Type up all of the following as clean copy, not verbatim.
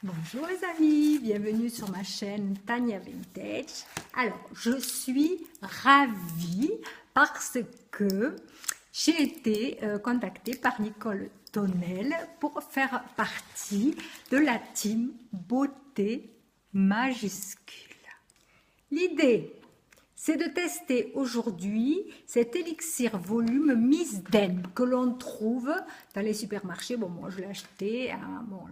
Bonjour les amis, bienvenue sur ma chaîne Tania Vintage. Alors, je suis ravie parce que j'ai été contactée par Nicole Tonnel pour faire partie de la team beauté majuscule. L'idée, c'est de tester aujourd'hui cet élixir volume Miss Den que l'on trouve dans les supermarchés. Bon, moi je l'ai acheté à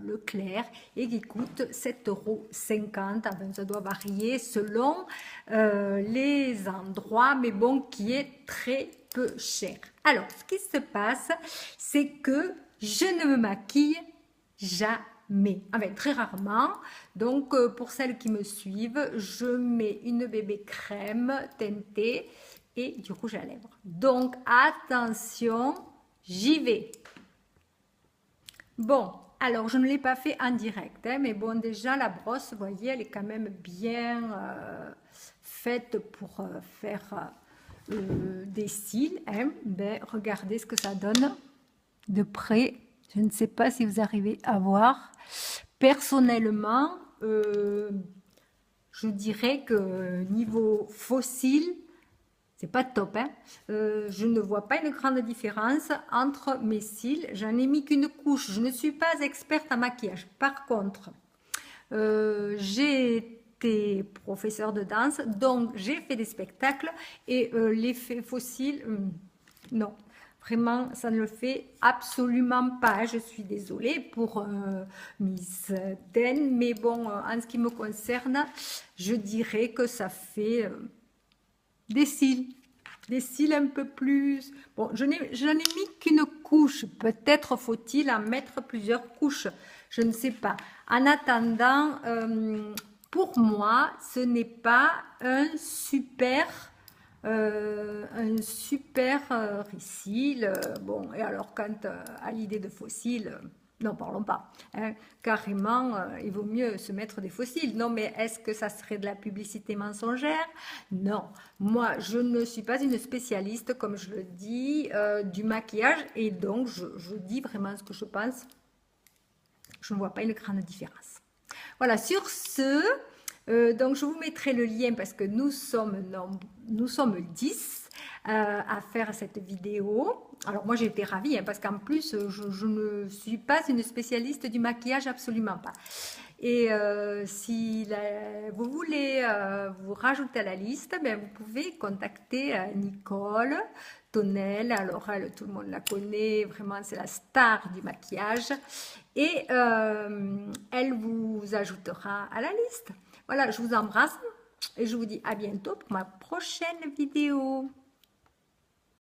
Leclerc et qui coûte 7,50 €. Enfin, ça doit varier selon les endroits, mais bon, qui est très peu cher. Alors, ce qui se passe, c'est que je ne me maquille jamais, enfin très rarement. Donc pour celles qui me suivent, je mets une bébé crème teintée et du rouge à lèvres. Donc attention, j'y vais. Bon, alors je ne l'ai pas fait en direct, hein, mais bon, déjà la brosse, vous voyez, elle est quand même bien faite pour faire des cils, hein. Ben, regardez ce que ça donne de près. Je ne sais pas si vous arrivez à voir. Personnellement, je dirais que niveau fossile, c'est pas top, hein. Je ne vois pas une grande différence entre mes cils. J'en ai mis qu'une couche. Je ne suis pas experte en maquillage. Par contre, j'ai été professeur de danse, donc j'ai fait des spectacles et l'effet fossile, non. Vraiment, ça ne le fait absolument pas. Je suis désolée pour Miss Den, mais bon, en ce qui me concerne, je dirais que ça fait des cils un peu plus. Bon, je n'ai mis qu'une couche. Peut-être faut-il en mettre plusieurs couches. Je ne sais pas. En attendant, pour moi, ce n'est pas un super récil. Bon, et alors quant à l'idée de fossiles, n'en parlons pas, hein. Carrément, il vaut mieux se mettre des fossiles. Non, mais est-ce que ça serait de la publicité mensongère? Non, moi je ne suis pas une spécialiste, comme je le dis, du maquillage, et donc je dis vraiment ce que je pense. Je ne vois pas une grande différence. Voilà, sur ce, donc je vous mettrai le lien parce que nous sommes 10 à faire cette vidéo. Alors moi j'ai été ravie, hein, parce qu'en plus je ne suis pas une spécialiste du maquillage, absolument pas. Et si vous voulez vous rajouter à la liste, ben, vous pouvez contacter Nicole Tonnel. Alors elle, tout le monde la connaît, vraiment c'est la star du maquillage. Et elle vous ajoutera à la liste. Voilà, je vous embrasse et je vous dis à bientôt pour ma prochaine vidéo.